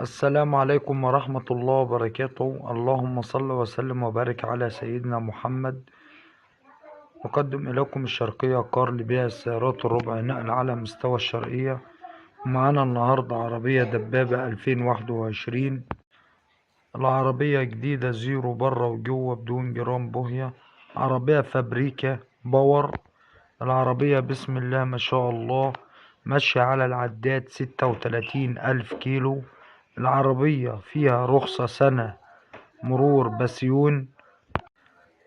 السلام عليكم ورحمة الله وبركاته. اللهم صل وسلم وبارك على سيدنا محمد. أقدم إليكم الشرقية كار لبيع السيارات الربع نقل على مستوى الشرقية. معانا النهاردة عربية دبابة 2021. العربية جديدة زيرو بره وجوه بدون جرام بوهية. عربية فابريكا باور. العربية بسم الله ما شاء الله ماشية على العداد 36,000 كيلو. العربية فيها رخصة سنة مرور بسيون.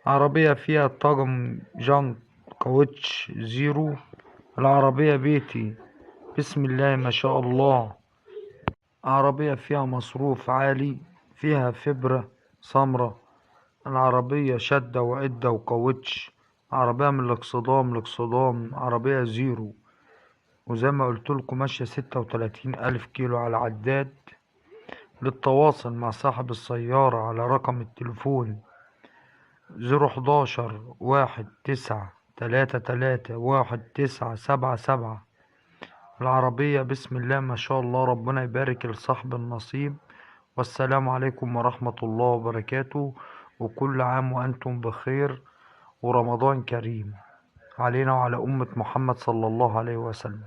عربية فيها طقم جنط كاوتش زيرو. العربية بيتي بسم الله ما شاء الله. عربية فيها مصروف عالي، فيها فبرة سمرة. العربية شدة وعدة وكاوتش. عربية من الاكسدام عربية زيرو، وزي ما قلتلكوا ماشية 36,000 كيلو على العداد. للتواصل مع صاحب السيارة على رقم التليفون 011-19-33-1977. العربية بسم الله ما شاء الله، ربنا يبارك لصاحب النصيب. والسلام عليكم ورحمة الله وبركاته، وكل عام وأنتم بخير، ورمضان كريم علينا وعلى أمة محمد صلى الله عليه وسلم.